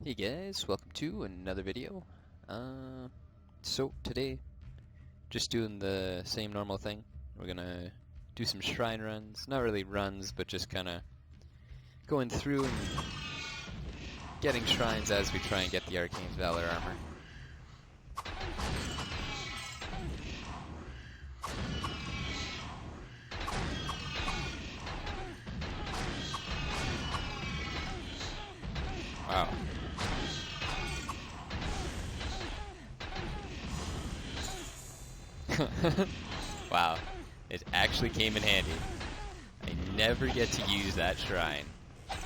Hey guys, welcome to another video. So today, just doing the same normal thing. We're gonna do some shrine runs. Not really runs, but just kinda going through and getting shrines as we try and get the Arcane's Valor armor. Wow. Wow, it actually came in handy. I never get to use that shrine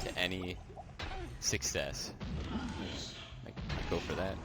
to any success. I go for that.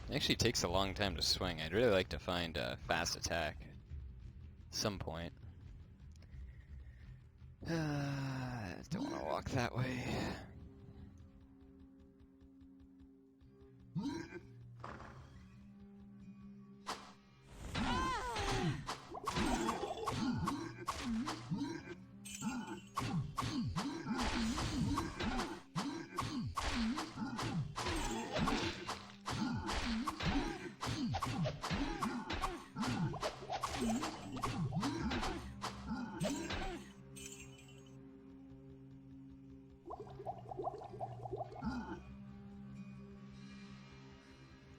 It actually takes a long time to swing. I'd really like to find a fast attack at some point. Don't want to walk that way.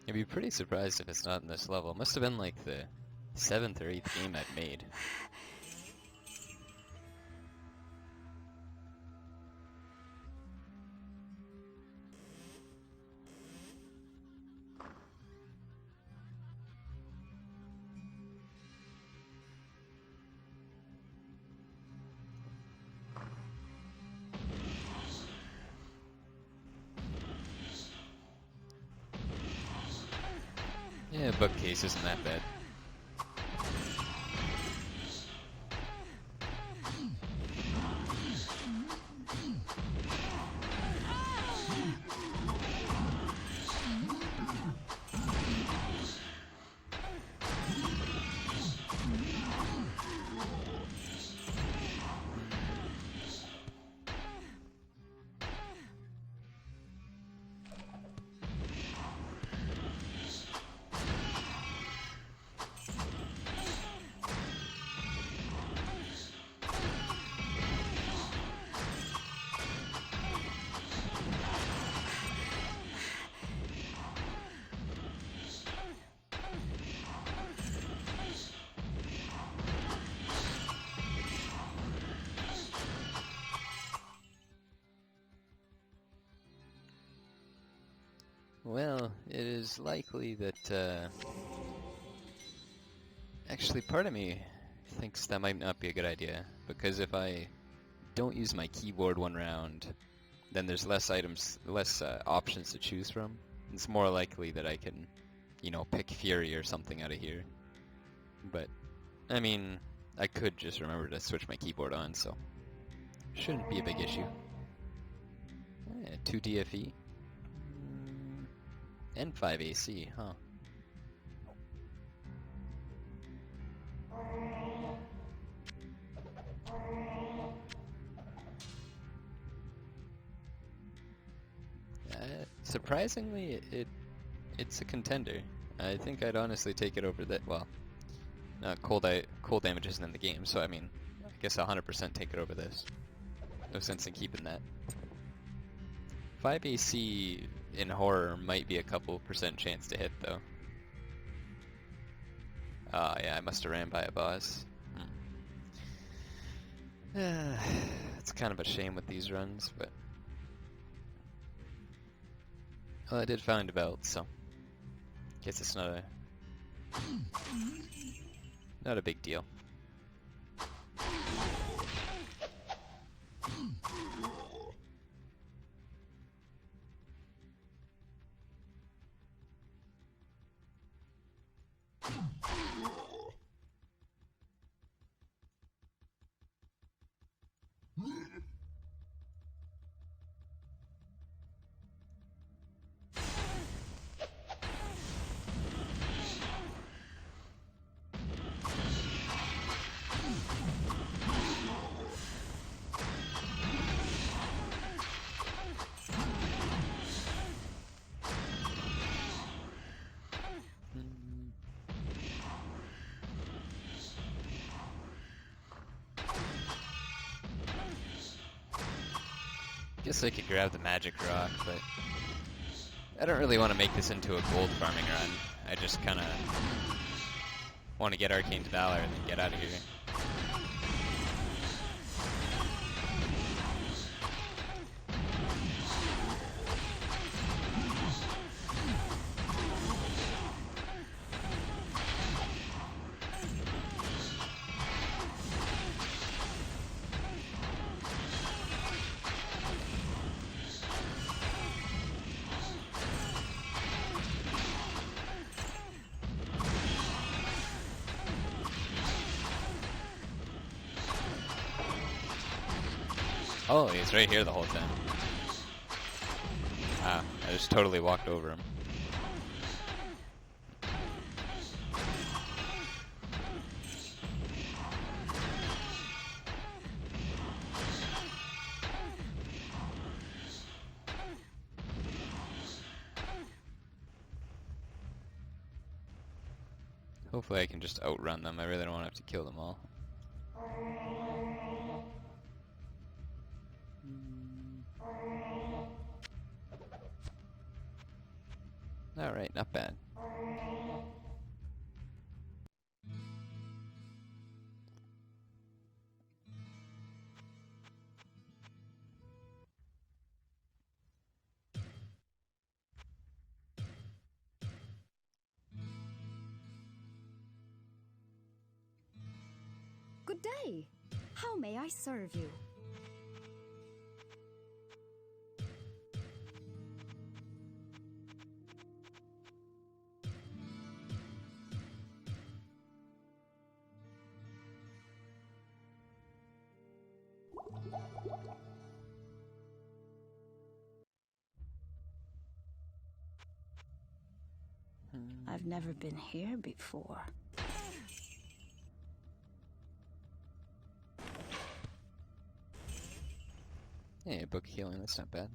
I'd be pretty surprised if it's not in this level. It must have been like the 7th or 8th game I'd made. Yeah, bookcase isn't that bad. Well, it is likely that, actually part of me thinks that might not be a good idea, because if I don't use my keyboard one round, then there's less options to choose from. It's more likely that I can, pick Fury or something out of here. But, I mean, I could just remember to switch my keyboard on, so shouldn't be a big issue. 2 DFE. And 5 AC, huh? Surprisingly, it's a contender. I think I'd honestly take it over that. Well, cold damage isn't in the game, so I mean, I guess 100% take it over this. No sense in keeping that. 5 AC in horror might be a couple % chance to hit, though. Yeah, I must have ran by a boss. It's kind of a shame with these runs, but... Well, I did find a belt, so... Guess it's not a big deal. Guess I could grab the magic rock, but I don't really want to make this into a gold farming run. I just kind of want to get Arcane's Valor and then get out of here. Oh, he's right here the whole time. Ah, I just totally walked over him. Hopefully I can just outrun them. I really don't want to have to kill them all. Alright, not bad. Good day. How may I serve you? I've never been here before. Yeah, book healing, that's not bad.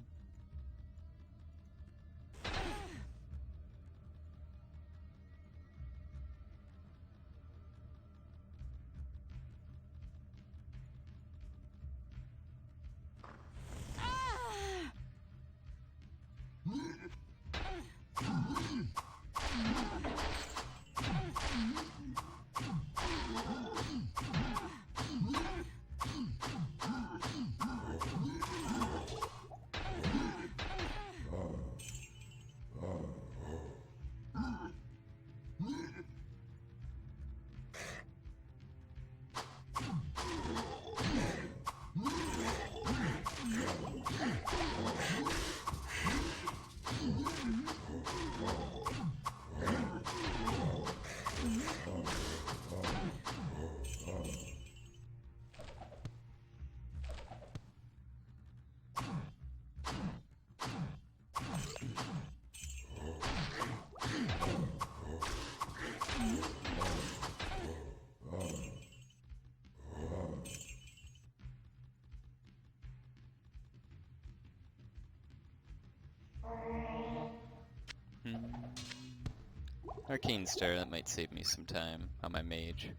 Arcane Star, that might save me some time on my mage.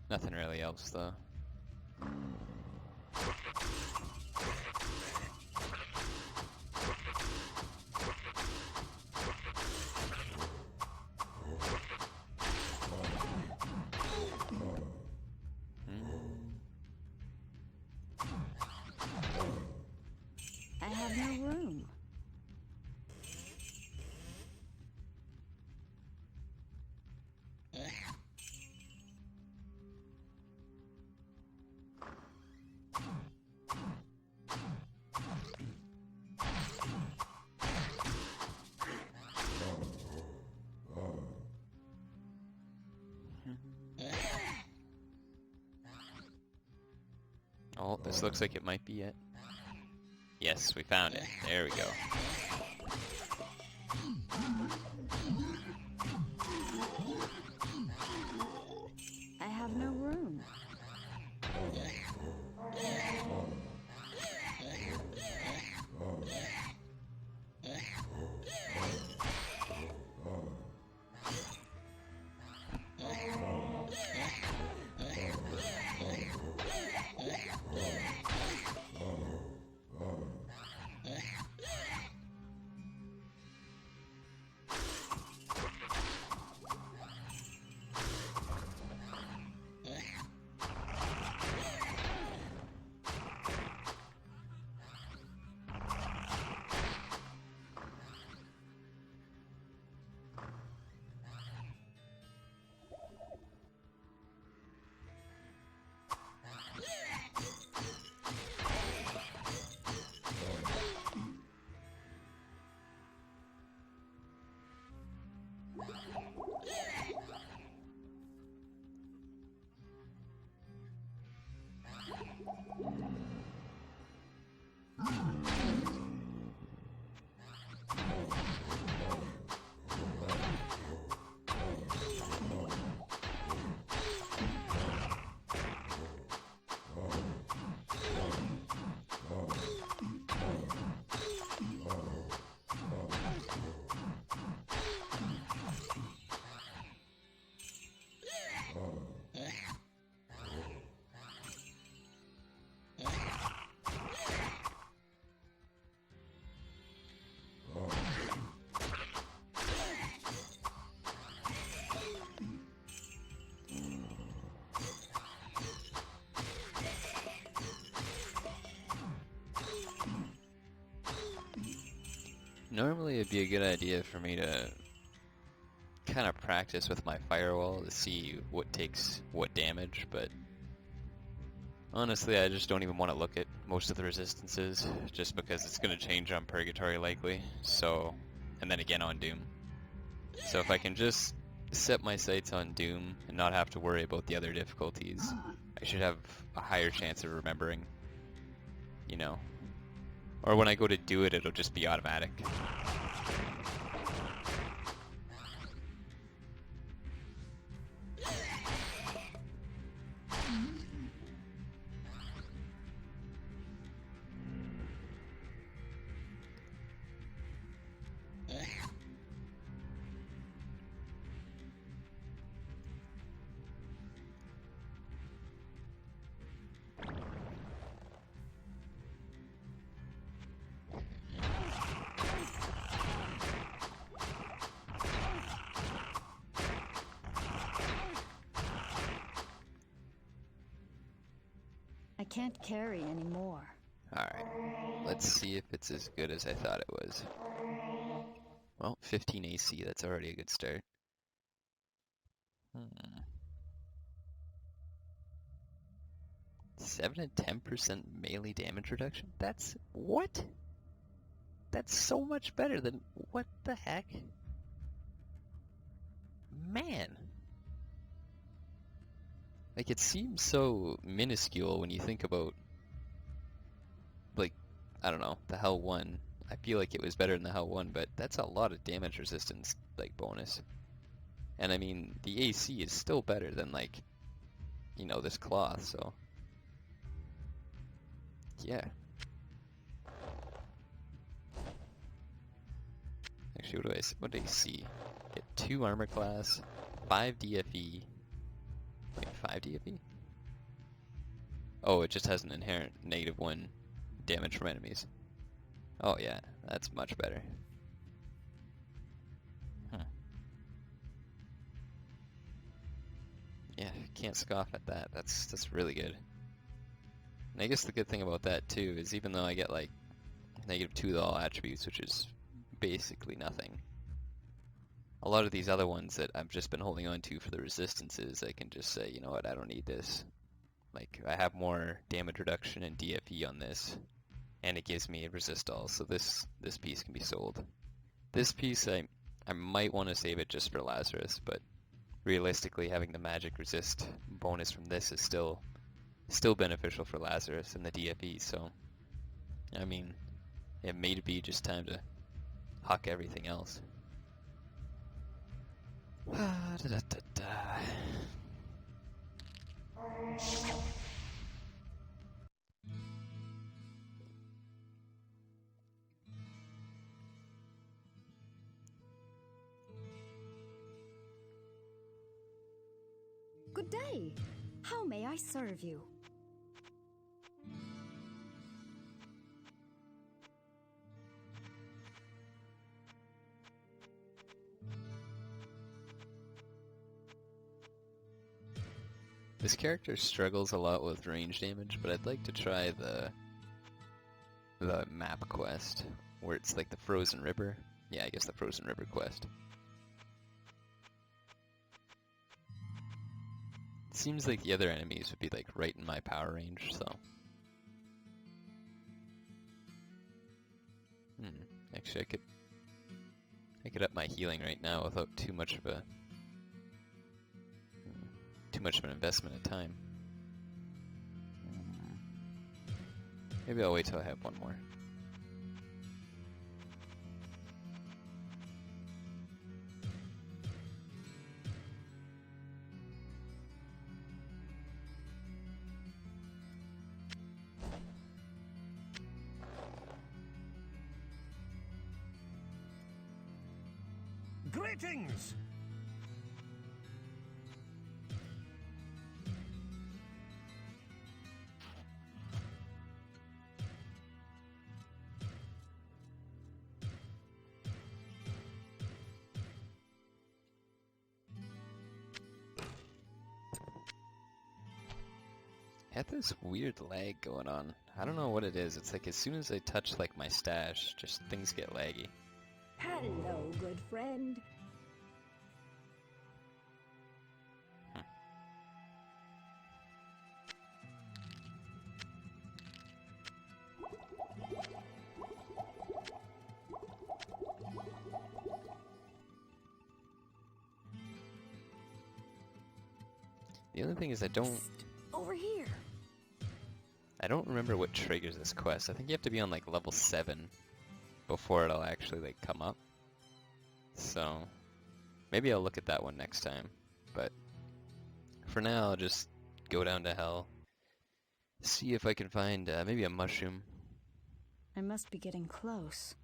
Nothing really else though. Oh, this looks like it might be it. Yes, we found it. There we go. I have no room. Normally it'd be a good idea for me to kind of practice with my firewall to see what takes what damage, but honestly I just don't even want to look at most of the resistances, just because it's going to change on Purgatory likely, so, and then again on Doom. So if I can just set my sights on Doom and not have to worry about the other difficulties, I should have a higher chance of remembering, you know. Or when I go to do it, it'll just be automatic. I can't carry anymore. Alright, let's see if it's as good as I thought it was. Well, 15 AC, that's already a good start. 7 and 10% melee damage reduction? That's... what? That's so much better than... what the heck? Man! Like, it seems so minuscule when you think about, like, I don't know, the Hell 1. I feel like it was better than the Hell 1, but that's a lot of damage resistance, like, bonus. And I mean, the AC is still better than, like, you know, this cloth, so... yeah. Actually, what do I see? Get 2 armor class, 5 DFE. Wait, 5 DFE? Oh, it just has an inherent -1 damage from enemies. Oh yeah, that's much better. Yeah, can't scoff at that. That's really good. And I guess the good thing about that too is even though I get like -2 to all attributes, which is basically nothing, a lot of these other ones that I've just been holding on to for the resistances, I can just say, you know what, I don't need this. Like, I have more damage reduction and DFE on this, and it gives me a resist all, so this piece can be sold. This piece, I might want to save it just for Lazarus, but realistically having the magic resist bonus from this is still still beneficial for Lazarus and the DFE, so I mean, it may be just time to huck everything else. Good day. How may I serve you? This character struggles a lot with range damage, but I'd like to try the map quest, where it's like the Frozen River. Yeah, I guess the Frozen River quest. It seems like the other enemies would be like right in my power range, so. Actually, I could up my healing right now without too much of an investment of time. Maybe I'll wait till I have one more. Greetings! I had this weird lag going on. I don't know what it is. It's like as soon as I touch like my stash, just things get laggy. Hello, good friend. The only thing is Over here. I don't remember what triggers this quest. I think you have to be on like level 7 before it'll actually like come up. So maybe I'll look at that one next time. But for now, I'll just go down to hell, see if I can find maybe a mushroom. I must be getting close.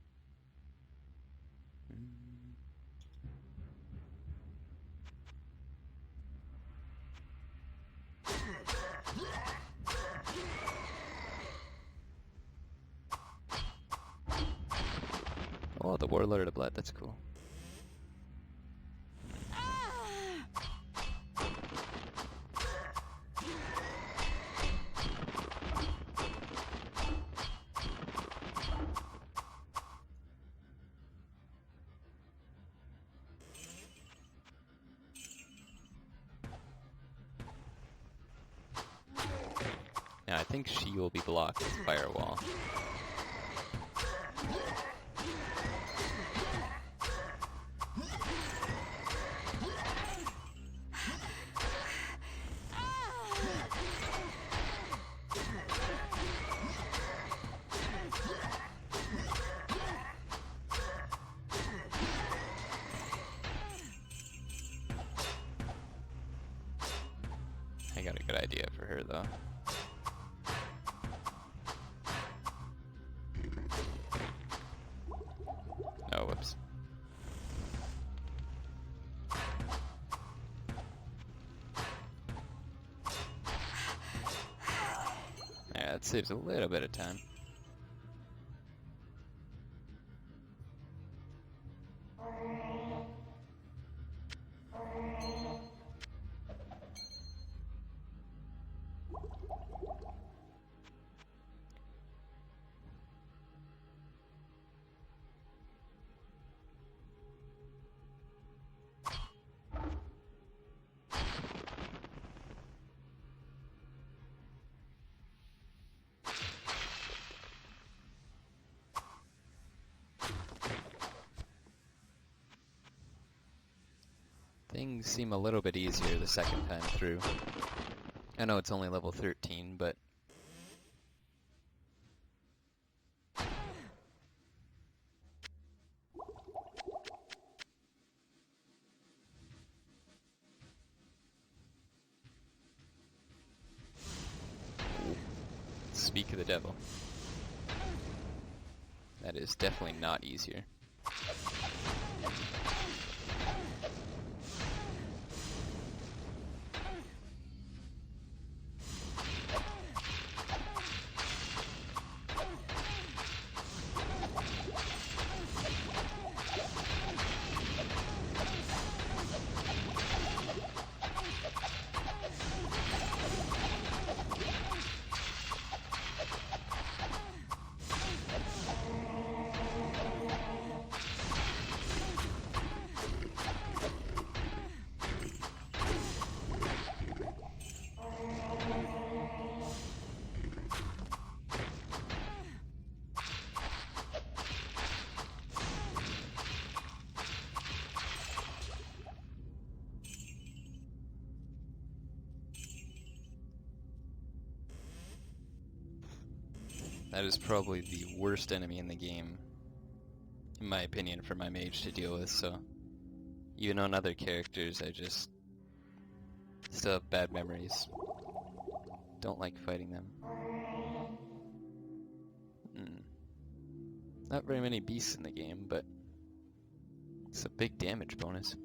Oh, the Warlord of the Blood, that's cool. Now, I think she will be blocked with Firewall. I got a good idea for her, though. Oh, whoops. Yeah, that saves a little bit of time. Things seem a little bit easier the second time through. I know it's only level 13, but speak of the devil. That is definitely not easier. That is probably the worst enemy in the game, in my opinion, for my mage to deal with, so even on other characters, I just still have bad memories. Don't like fighting them. Not very many beasts in the game, but it's a big damage bonus.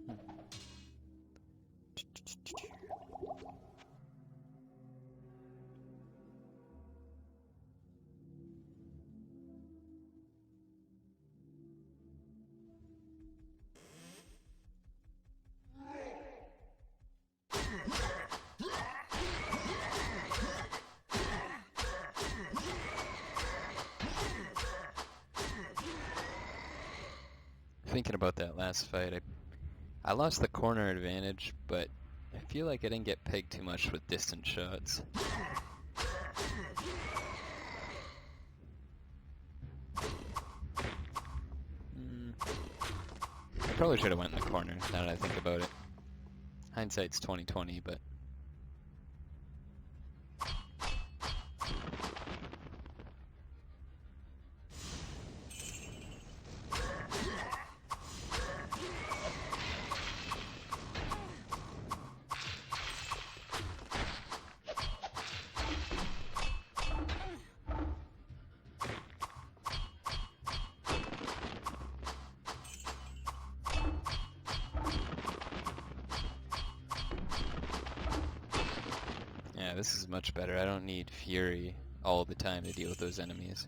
Thinking about that last fight, I lost the corner advantage, but I feel like I didn't get pegged too much with distance shots. I probably should have went in the corner, now that I think about it. Hindsight's 20/20, but yeah, this is much better. I don't need Fury all the time to deal with those enemies.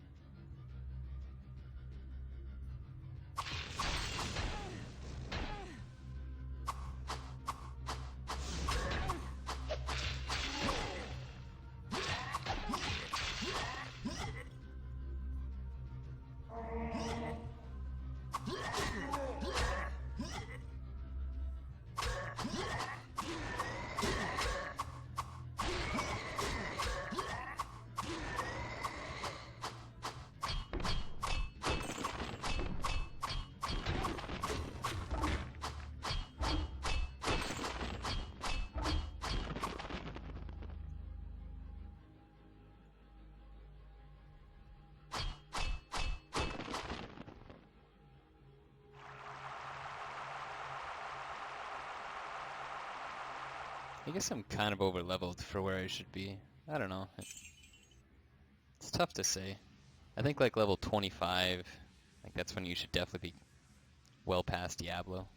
I guess I'm kind of over-leveled for where I should be. I don't know. It's tough to say. I think like level 25, like that's when you should definitely be well past Diablo.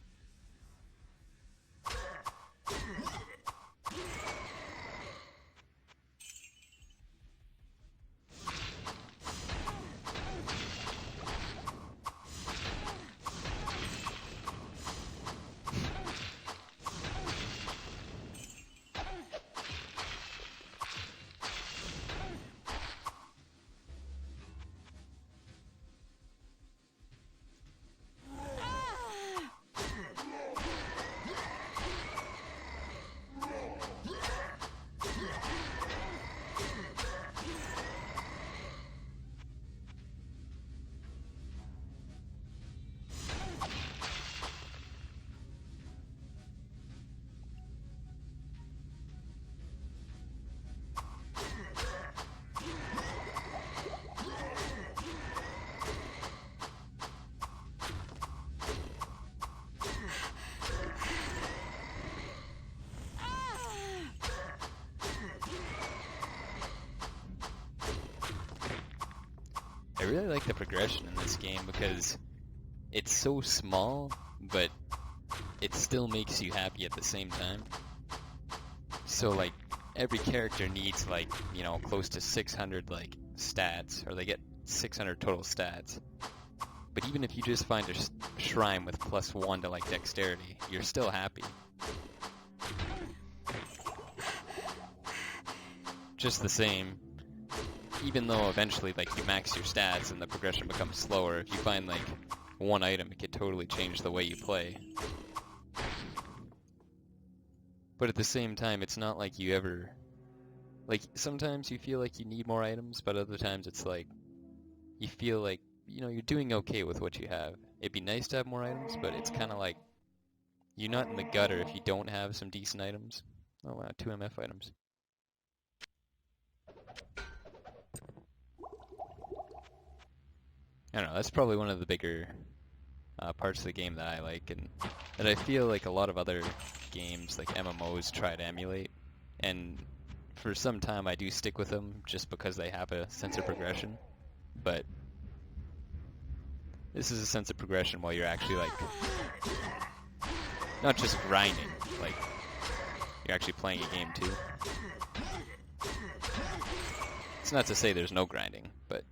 I really like the progression in this game because it's so small, but it still makes you happy at the same time. So like every character needs like, you know, close to 600 like stats, or they get 600 total stats. But even if you just find a shrine with +1 to like dexterity, you're still happy. Just the same, even though eventually like you max your stats and the progression becomes slower, if you find like one item, it could totally change the way you play. But at the same time, it's not like you ever... Like, sometimes you feel like you need more items, but other times it's like, you feel like, you know, you're doing okay with what you have. It'd be nice to have more items, but it's kind of like, you're not in the gutter if you don't have some decent items. Oh wow, 2 MF items. I don't know, that's probably one of the bigger parts of the game that I like, and that I feel like a lot of other games, like MMOs, try to emulate. And for some time I do stick with them just because they have a sense of progression. But this is a sense of progression while you're actually like, not just grinding, like you're actually playing a game too. It's not to say there's no grinding, but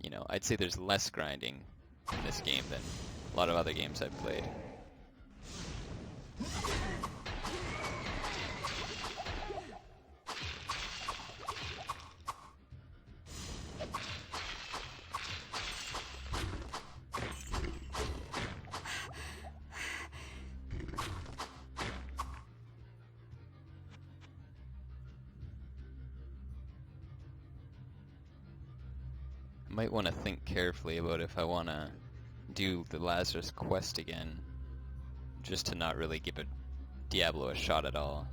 you know, I'd say there's less grinding in this game than a lot of other games I've played. I might want to think carefully about if I want to do the Lazarus quest again, just to not really give Diablo a shot at all.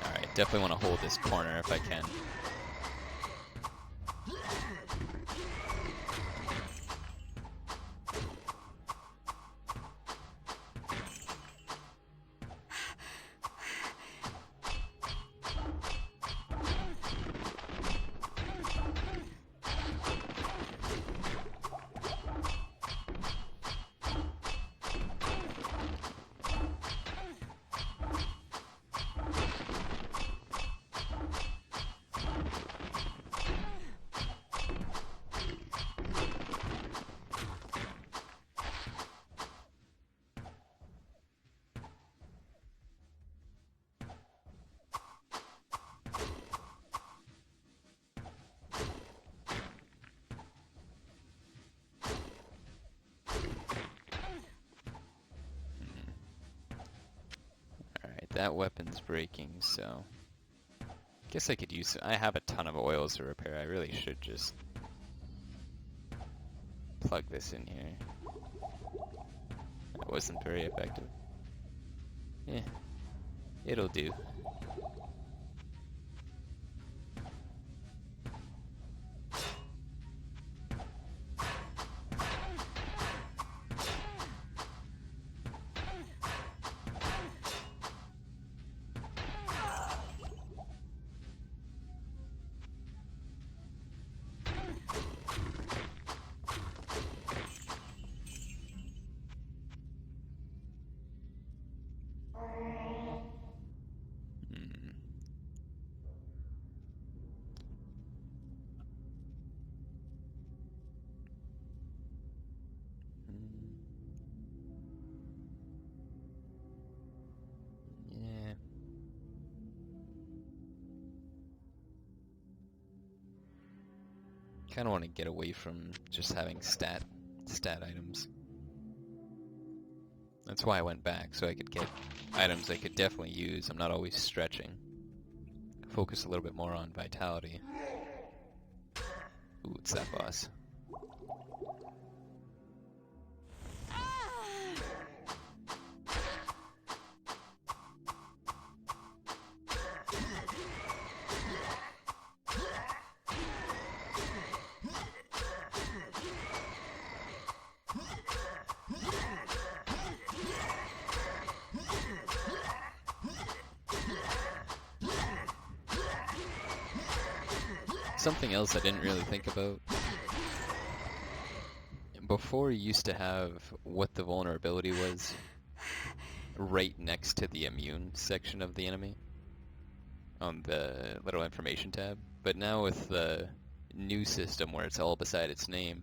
Alright, definitely want to hold this corner if I can. That weapon's breaking, so guess I could use it. I have a ton of oils to repair. I really should just plug this in here. That wasn't very effective. Eh, it'll do. Yeah. Kind of want to get away from just having stat items. That's why I went back, so I could get items I could definitely use. I'm not always stretching. Focus a little bit more on vitality. Ooh, it's that boss. Something else I didn't really think about. Before, you used to have what the vulnerability was right next to the immune section of the enemy on the little information tab. But now with the new system where it's all beside its name,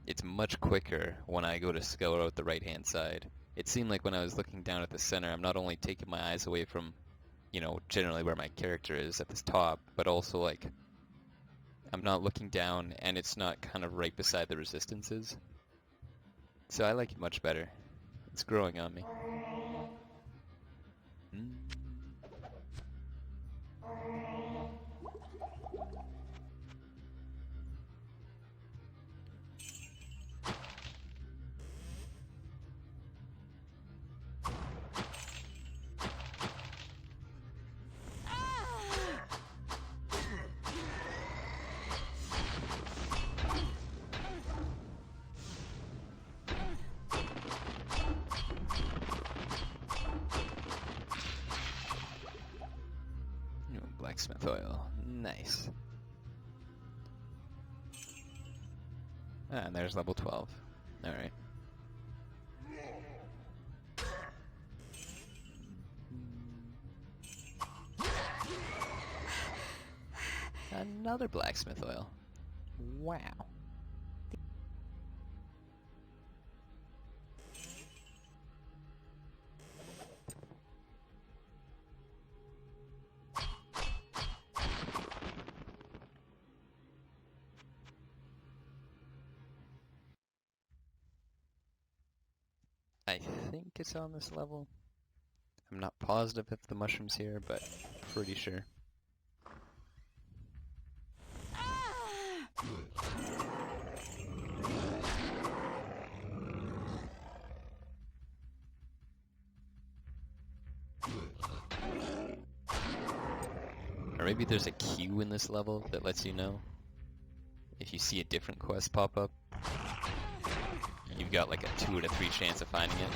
it's much quicker when I go to scout out the right-hand side. It seemed like when I was looking down at the center, I'm not only taking my eyes away from, generally where my character is at the top, but also, like, I'm not looking down and it's not kind of right beside the resistances. So I like it much better. It's growing on me. Blacksmith oil. Nice. And there's level 12. Alright. Another blacksmith oil. Wow. I think it's on this level. I'm not positive if the mushroom's here, but pretty sure. Or maybe there's a queue in this level that lets you know if you see a different quest pop up. You've got like a 2 out of 3 chance of finding it.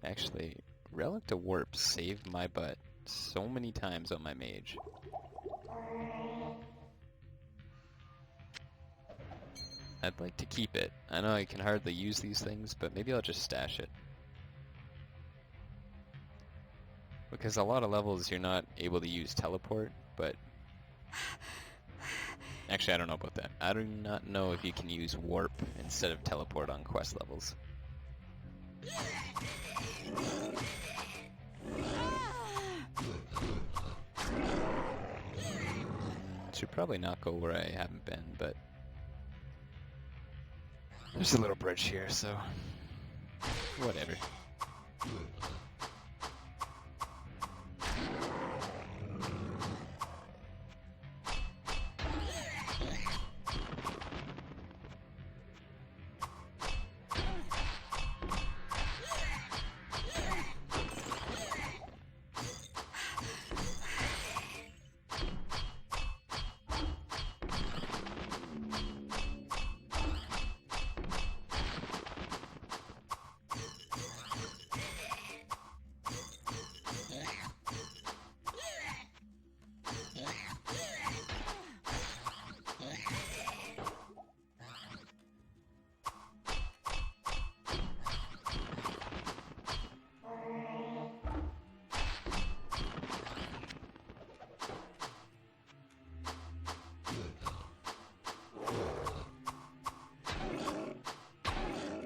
Actually, Relic to Warp saved my butt so many times on my mage. I'd like to keep it. I know I can hardly use these things, but maybe I'll just stash it. Because a lot of levels you're not able to use teleport, but... Actually, I don't know about that. I do not know if you can use warp instead of teleport on quest levels. Should probably not go where I haven't been, but there's a little bridge here, so whatever.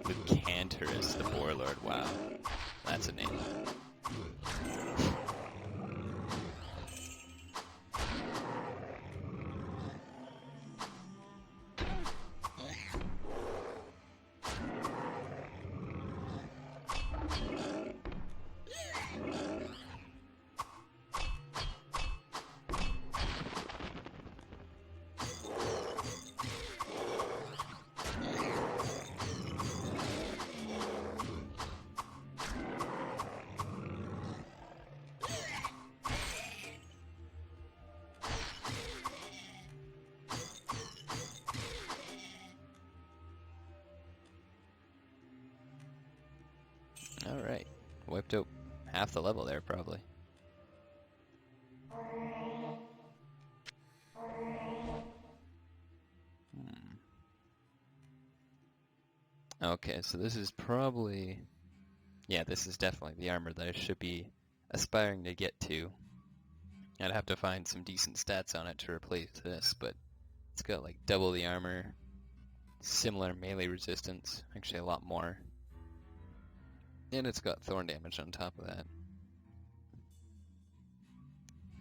Lucanterus, the Warlord. Wow, that's a name. Wiped out half the level there, probably. Okay, so this is probably... Yeah, this is definitely the armor that I should be aspiring to get to. I'd have to find some decent stats on it to replace this, but it's got like double the armor, similar melee resistance, actually a lot more. And it's got thorn damage on top of that.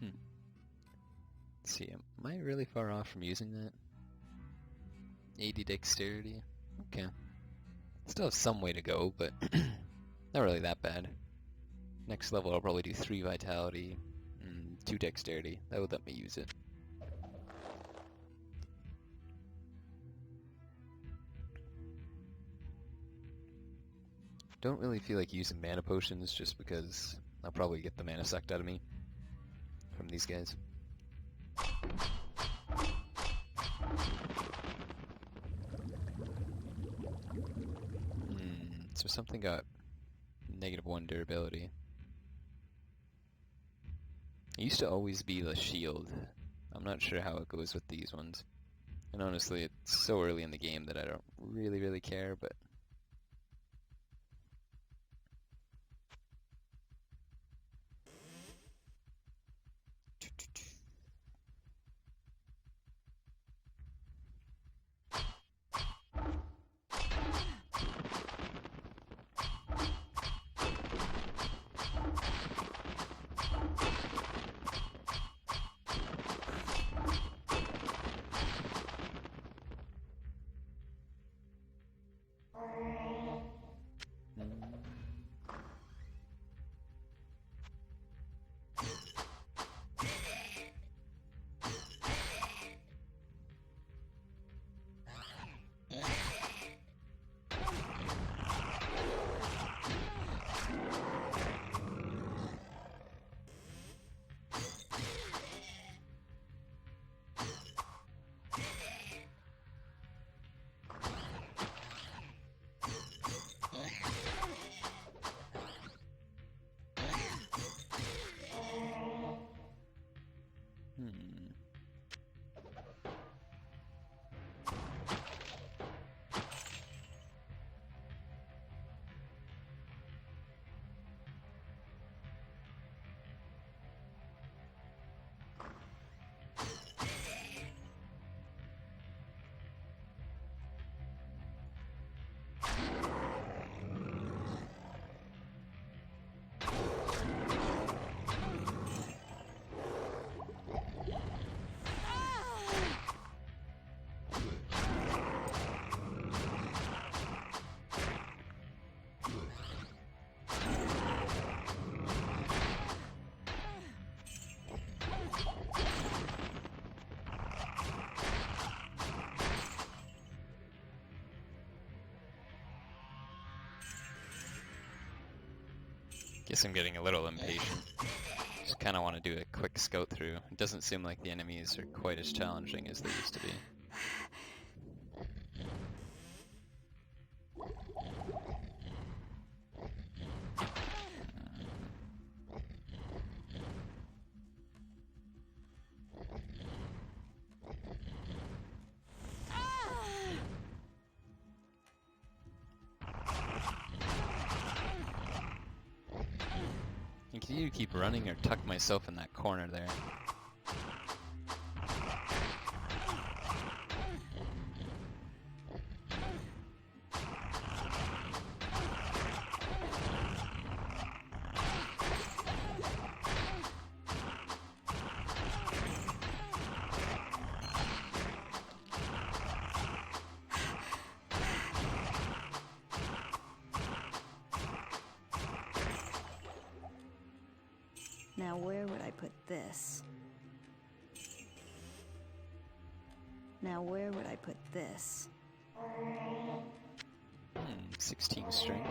Let's see, am I really far off from using that? 80 dexterity? Okay. Still have some way to go, but not really that bad. Next level I'll probably do 3 vitality and 2 dexterity. That would let me use it. Don't really feel like using mana potions just because I'll probably get the mana sucked out of me from these guys. So something got -1 durability. It used to always be the shield. I'm not sure how it goes with these ones. And honestly, it's so early in the game that I don't really care, but... Guess I'm getting a little impatient. Just kind of want to do a quick scout through. It doesn't seem like the enemies are quite as challenging as they used to be. I can either keep running or tuck myself in that corner there. Now where would I put this? Now where would I put this? 16 strength.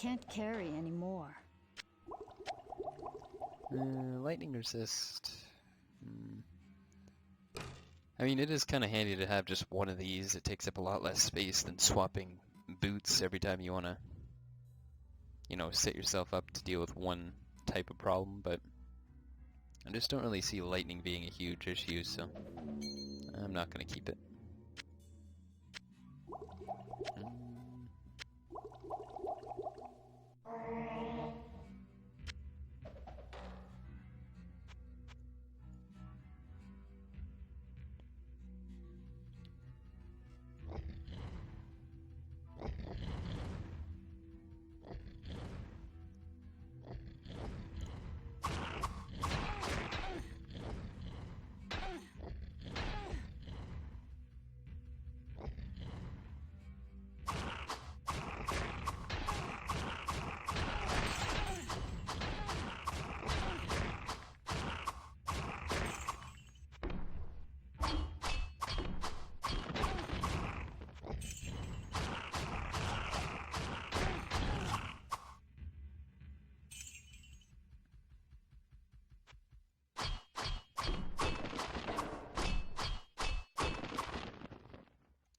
can't carry anymore. Lightning resist. I mean, it is kind of handy to have just one of these. It takes up a lot less space than swapping boots every time you want to, you know, set yourself up to deal with one type of problem, but I just don't really see lightning being a huge issue, so I'm not going to keep it.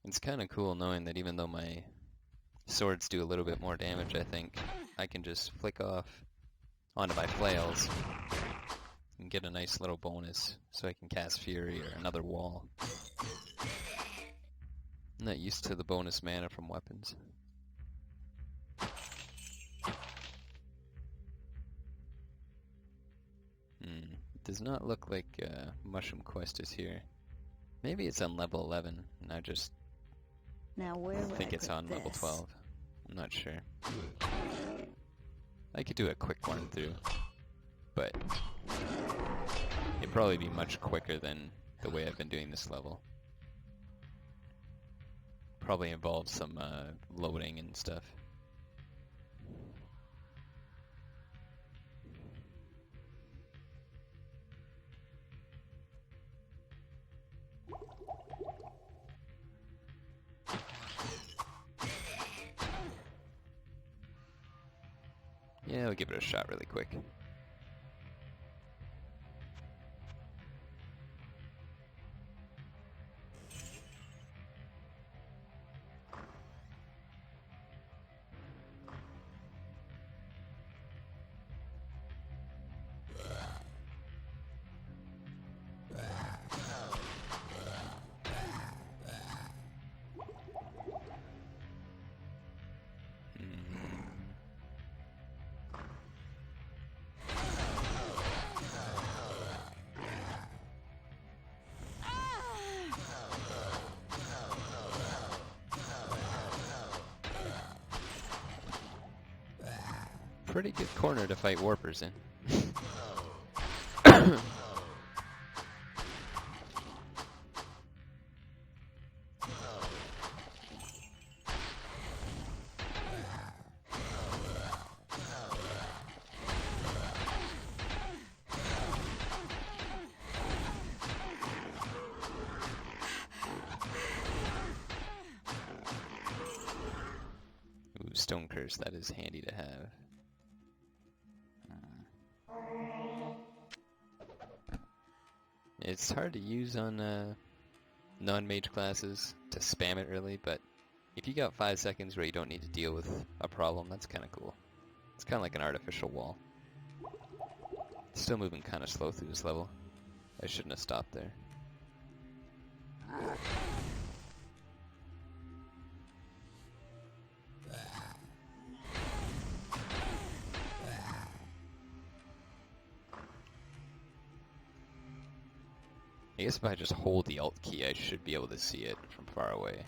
It's kind of cool knowing that even though my swords do a little bit more damage, I think, I can just flick off onto my flails and get a nice little bonus so I can cast Fury or another wall. I'm not used to the bonus mana from weapons. It does not look like Mushroom Quest is here. Maybe it's on level 11 and I just Now where would think I it's put on level this? 12. I'm not sure. I could do a quick run through, but it'd probably be much quicker than the way I've been doing this level. Probably involves some loading and stuff. Yeah, we'll give it a shot really quick. Pretty good corner to fight warpers in. Ooh, Stone Curse, that is handy to have. It's hard to use on non-mage classes to spam it really, but if you got 5 seconds where you don't need to deal with a problem, that's kind of cool. It's kind of like an artificial wall. Still moving kind of slow through this level. I shouldn't have stopped there. I guess if I just hold the Alt key, I should be able to see it from far away.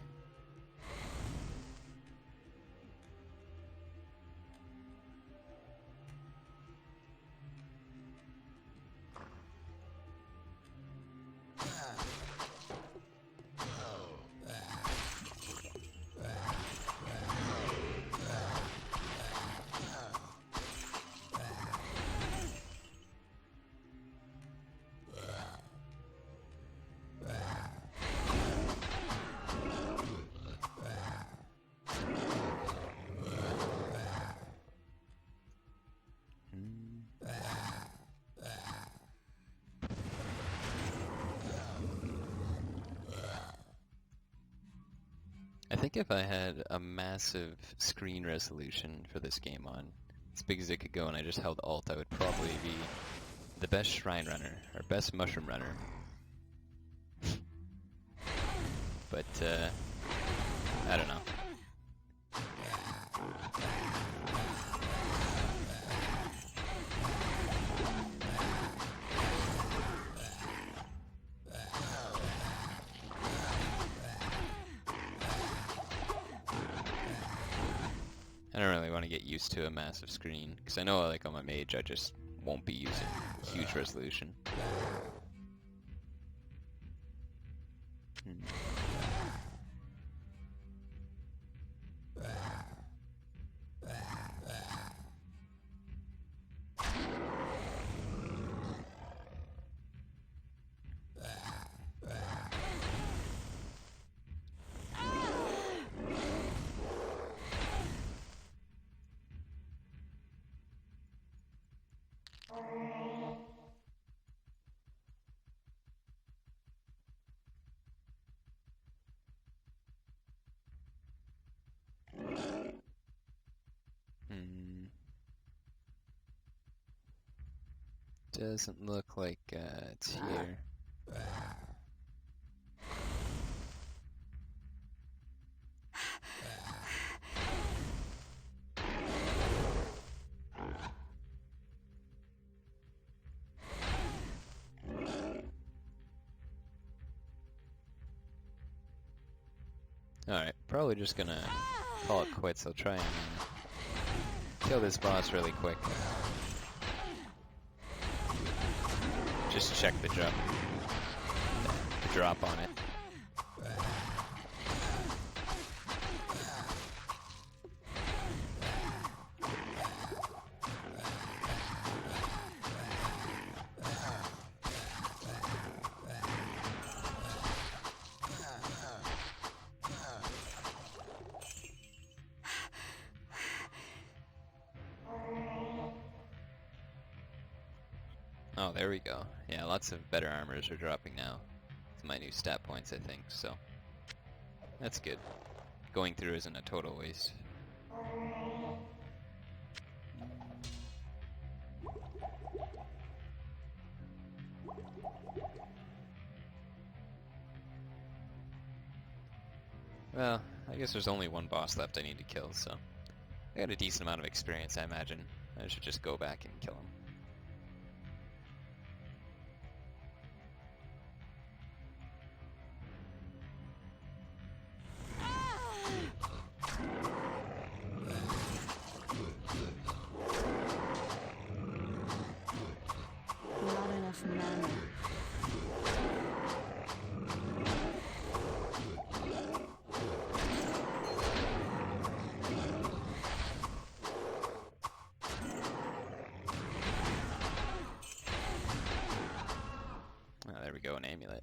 I think if I had a massive screen resolution for this game on, as big as it could go, and I just held Alt, I would probably be the best shrine runner, or best mushroom runner. But, I don't know. I don't really want to get used to a massive screen, because I know like on my mage I just won't be using huge resolution. Doesn't look like it's here. Alright, probably just gonna call it quits. I'll try and kill this boss really quick. Just check the drop on it. Oh, there we go. Yeah, lots of better armors are dropping now. With my new stat points, I think, so that's good. Going through isn't a total waste. Well, I guess there's only one boss left I need to kill, so I got a decent amount of experience, I imagine. I should just go back and kill him. Not enough mana. Oh, there we go, an amulet.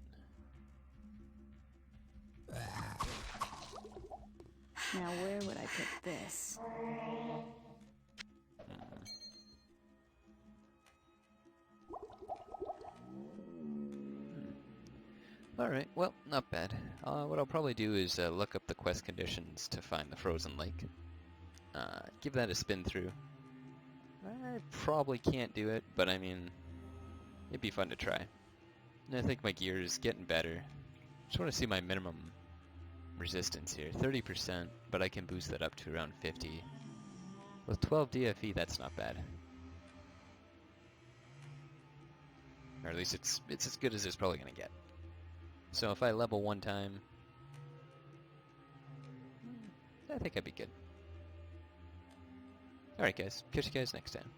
Now where would I put this? Alright, well, not bad. What I'll probably do is look up the quest conditions to find the frozen lake. Give that a spin through. I probably can't do it, but I mean, it'd be fun to try. And I think my gear is getting better. Just want to see my minimum resistance here. 30%, but I can boost that up to around 50. With 12 DFE, that's not bad. Or at least it's as good as it's probably going to get. So if I level one time, I think I'd be good. Alright guys, catch you guys next time.